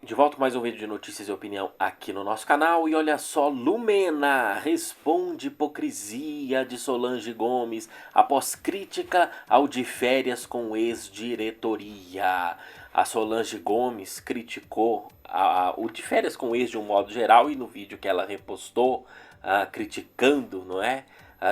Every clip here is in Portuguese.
De volta com mais um vídeo de notícias e opinião aqui no nosso canal. E olha só, Lumena responde hipocrisia de Solange Gomes após crítica ao de férias com ex-diretoria. A Solange Gomes criticou o de férias com ex de um modo geral, e no vídeo que ela repostou, criticando, não é?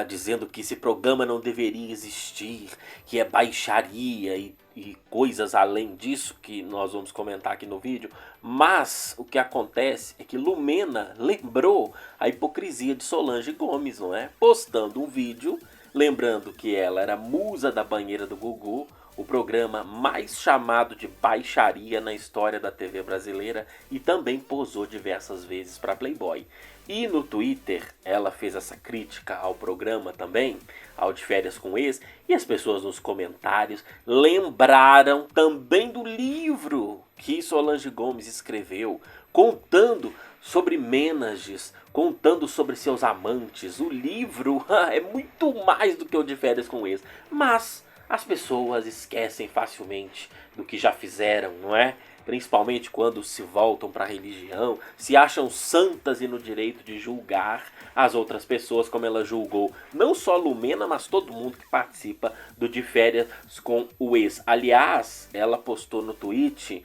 Dizendo que esse programa não deveria existir, que é baixaria e coisas além disso que nós vamos comentar aqui no vídeo. Mas o que acontece é que Lumena lembrou a hipocrisia de Solange Gomes, não é? Postando um vídeo lembrando que ela era musa da banheira do Gugu, o programa mais chamado de baixaria na história da TV brasileira, e também posou diversas vezes para Playboy. E no Twitter ela fez essa crítica ao programa também, ao de férias com ex, e as pessoas nos comentários lembraram também do livro que Solange Gomes escreveu, contando sobre Mênages, contando sobre seus amantes. O livro é muito mais do que o de férias com ex, mas as pessoas esquecem facilmente do que já fizeram, não é? Principalmente quando se voltam para a religião, se acham santas e no direito de julgar as outras pessoas, como ela julgou não só Lumena, mas todo mundo que participa do de férias com o ex. Aliás, ela postou no tweet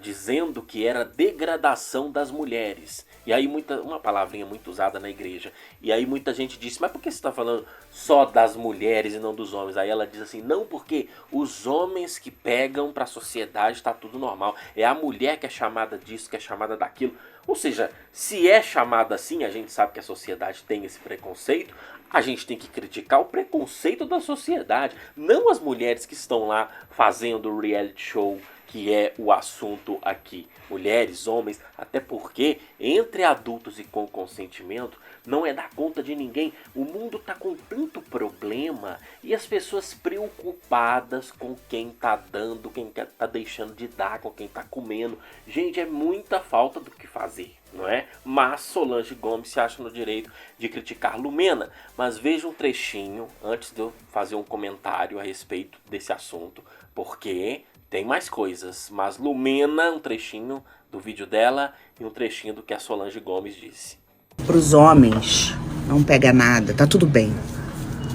dizendo que era degradação das mulheres. E aí uma palavrinha muito usada na igreja. E aí muita gente disse, mas por que você está falando só das mulheres e não dos homens? Aí ela diz assim, não, porque os homens que pegam para a sociedade está tudo normal. É a mulher que é chamada disso, que é chamada daquilo. Ou seja, se é chamada assim, a gente sabe que a sociedade tem esse preconceito, a gente tem que criticar o preconceito da sociedade, não as mulheres que estão lá fazendo o reality show, que é o assunto aqui. Mulheres, homens, até porque entre adultos e com consentimento não é dar conta de ninguém. O mundo tá com tanto problema e as pessoas preocupadas com quem tá dando, quem tá deixando de dar, com quem tá comendo. Gente, é muita falta do que fazer, não é? Mas Solange Gomes se acha no direito de criticar Lumena. Mas veja um trechinho antes de eu fazer um comentário a respeito desse assunto, porque tem mais coisas. Mas Lumena, um trechinho do vídeo dela e um trechinho do que a Solange Gomes disse. Para os homens não pega nada, tá tudo bem.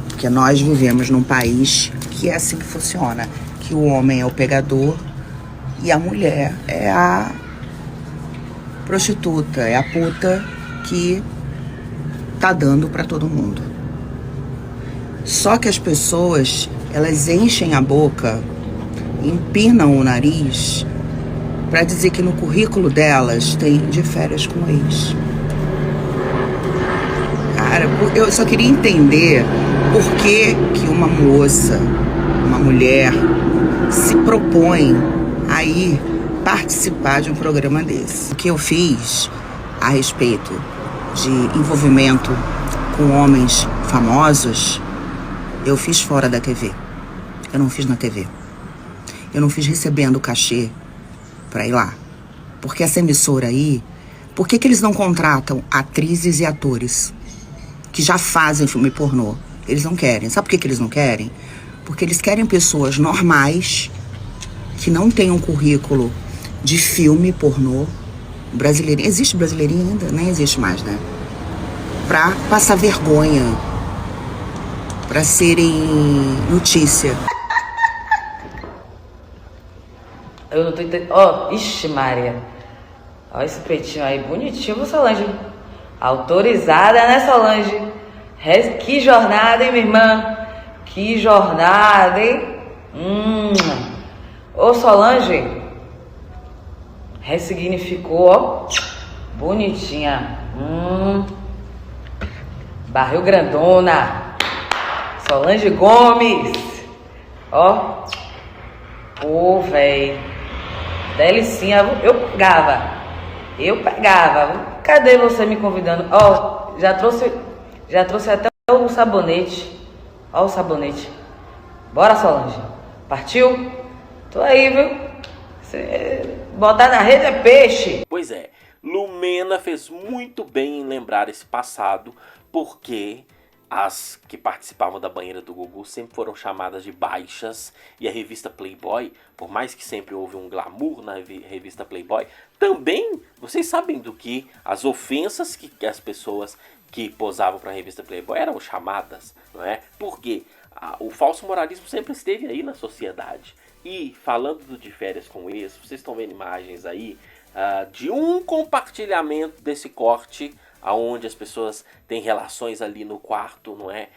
Porque nós vivemos num país que é assim que funciona. Que o homem é o pegador e a mulher é a prostituta, é a puta que tá dando para todo mundo. Só que as pessoas, elas enchem a boca, empinam o nariz para dizer que no currículo delas tem de férias com ex. Cara, eu só queria entender por que uma moça, uma mulher, se propõe a ir participar de um programa desse. O que eu fiz a respeito de envolvimento com homens famosos, eu fiz fora da TV. Eu não fiz na TV. Eu não fiz recebendo cachê pra ir lá. Porque essa emissora aí, por que eles não contratam atrizes e atores que já fazem filme pornô? Eles não querem. Sabe por que eles não querem? Porque eles querem pessoas normais, que não tenham currículo de filme pornô. Brasileirinho. Existe brasileirinho ainda? Nem existe mais, né? Pra passar vergonha. Pra serem notícia. Eu não tô entendendo. Ó, ixi, Maria. Ó, esse peitinho aí, bonitinho, Solange. Autorizada, né, Solange? Que jornada, hein, minha irmã? Que jornada, hein? Ô, Solange. Ressignificou, ó. Bonitinha. Barril grandona. Solange Gomes. Ó. Pô, véi. Delicinha. Eu pegava. Cadê você me convidando? Ó, já trouxe até o sabonete. Ó o sabonete. Bora, Solange. Partiu? Tô aí, viu? Você botar na rede é peixe. Pois é, Lumena fez muito bem em lembrar esse passado, porque As que participavam da banheira do Gugu sempre foram chamadas de baixas, e a revista Playboy, por mais que sempre houve um glamour na revista Playboy, também, vocês sabem do que as ofensas que as pessoas que posavam para a revista Playboy eram chamadas, não é? Porque o falso moralismo sempre esteve aí na sociedade. E falando do De Férias com Ex, vocês estão vendo imagens aí de um compartilhamento desse corte, aonde as pessoas têm relações ali no quarto, não é?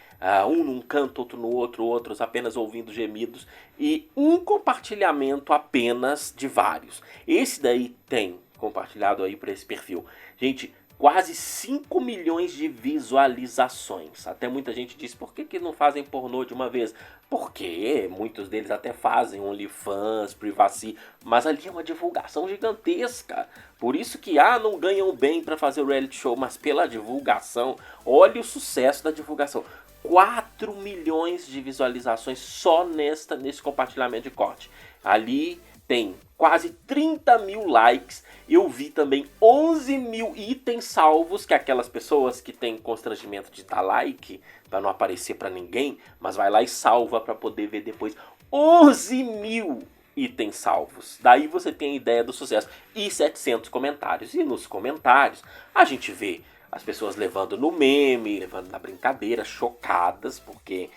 Um num canto, outro no outro, outros apenas ouvindo gemidos, e um compartilhamento apenas de vários. Esse daí tem compartilhado aí para esse perfil. Gente, quase 5 milhões de visualizações. Até muita gente diz, por que não fazem pornô de uma vez? Porque muitos deles até fazem OnlyFans, Privacy, mas ali é uma divulgação gigantesca. Por isso que não ganham bem para fazer o reality show, mas pela divulgação, olha o sucesso da divulgação. 4 milhões de visualizações só nesse compartilhamento de corte. Ali tem quase 30 mil likes. Eu vi também 11 mil itens salvos, que é aquelas pessoas que têm constrangimento de dar like, para não aparecer para ninguém, mas vai lá e salva para poder ver depois. 11 mil itens salvos. Daí você tem a ideia do sucesso. E 700 comentários. E nos comentários a gente vê as pessoas levando no meme, levando na brincadeira, chocadas, porque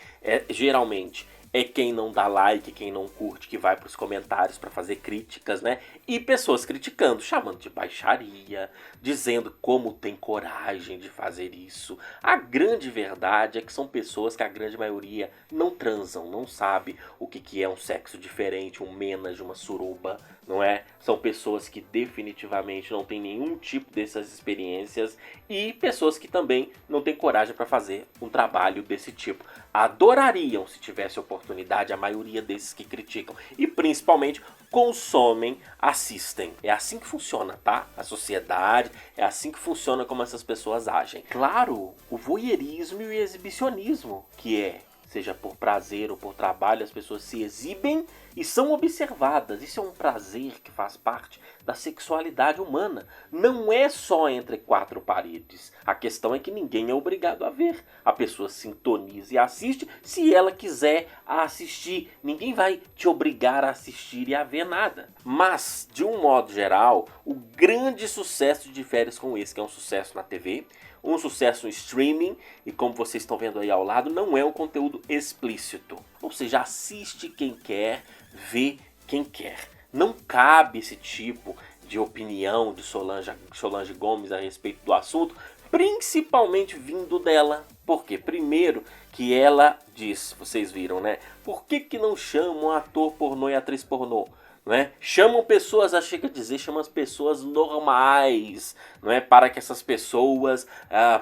geralmente é quem não dá like, quem não curte, que vai para os comentários para fazer críticas, né? E pessoas criticando, chamando de baixaria, dizendo como tem coragem de fazer isso. A grande verdade é que são pessoas que a grande maioria não transam, não sabe o que é um sexo diferente, um menage, uma suruba, não é? São pessoas que definitivamente não têm nenhum tipo dessas experiências e pessoas que também não têm coragem para fazer um trabalho desse tipo. Adorariam se tivesse oportunidade, a maioria desses que criticam, e principalmente consomem, assistem. É assim que funciona, tá? A sociedade, é assim que funciona como essas pessoas agem. Claro, o voyeurismo e o exibicionismo, que seja por prazer ou por trabalho, as pessoas se exibem e são observadas. Isso é um prazer que faz parte da sexualidade humana. Não é só entre quatro paredes. A questão é que ninguém é obrigado a ver. A pessoa sintoniza e assiste se ela quiser assistir. Ninguém vai te obrigar a assistir e a ver nada. Mas, de um modo geral, o grande sucesso de Férias com Ex, que é um sucesso na TV, um sucesso no streaming, e como vocês estão vendo aí ao lado, não é um conteúdo explícito. Ou seja, assiste quem quer, vê quem quer. Não cabe esse tipo de opinião de Solange Gomes a respeito do assunto, principalmente vindo dela. Porque, primeiro, que ela diz, vocês viram, né? Por que não chamam ator pornô e atriz pornô? Não é? Chamam pessoas, chega a dizer, chamam as pessoas normais, não é? Para que essas pessoas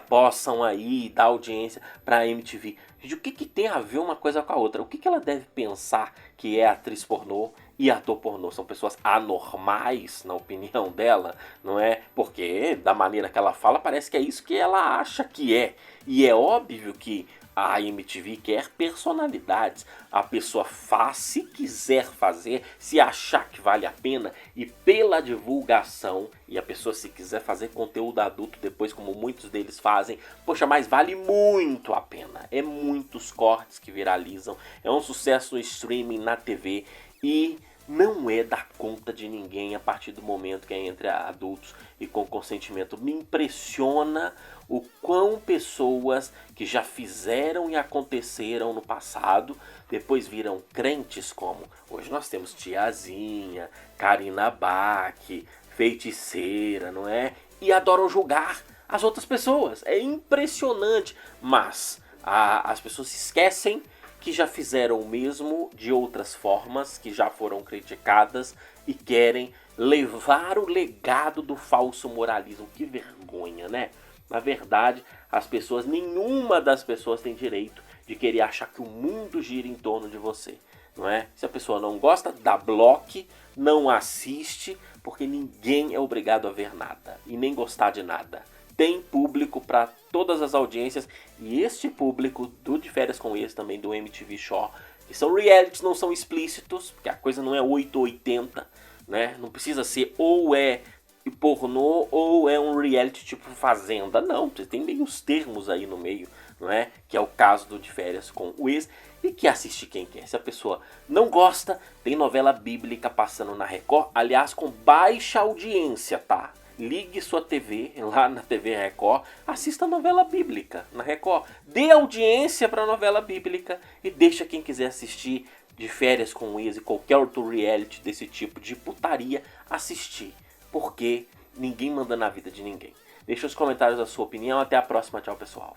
possam aí dar audiência para a MTV. Gente, o que tem a ver uma coisa com a outra? O que ela deve pensar que é atriz pornô e ator pornô? São pessoas anormais, na opinião dela, não é? Porque da maneira que ela fala, parece que é isso que ela acha que é. E é óbvio que a MTV quer personalidades. A pessoa faz se quiser fazer, se achar que vale a pena, e pela divulgação, e a pessoa se quiser fazer conteúdo adulto depois, como muitos deles fazem, poxa, mas vale muito a pena. É muitos cortes que viralizam, é um sucesso no streaming, na TV, e não é dar conta de ninguém a partir do momento que é entre adultos e com consentimento. Me impressiona o quão pessoas que já fizeram e aconteceram no passado depois viram crentes, como hoje nós temos Tiazinha, Karina Bach, feiticeira, não é? E adoram julgar as outras pessoas. É impressionante, mas as pessoas se esquecem que já fizeram o mesmo de outras formas, que já foram criticadas e querem levar o legado do falso moralismo. Que vergonha, né? Na verdade, nenhuma das pessoas tem direito de querer achar que o mundo gira em torno de você, não é? Se a pessoa não gosta, dá bloco, não assiste, porque ninguém é obrigado a ver nada e nem gostar de nada. Tem público para todas as audiências, e este público do De Férias com Ex, também do MTV Show, que são realities, não são explícitos, porque a coisa não é 880, né? Não precisa ser ou é pornô ou é um reality tipo Fazenda, não, você tem meios termos aí no meio, não é? Que é o caso do De Férias com o Ex, e que assiste quem quer. Se a pessoa não gosta, tem novela bíblica passando na Record, aliás, com baixa audiência, tá? Ligue sua TV lá na TV Record, assista a novela bíblica na Record, dê audiência para a novela bíblica e deixa quem quiser assistir De Férias com o Ex e qualquer outro reality desse tipo de putaria assistir, porque ninguém manda na vida de ninguém. Deixa nos comentários a sua opinião. Até a próxima. Tchau, pessoal.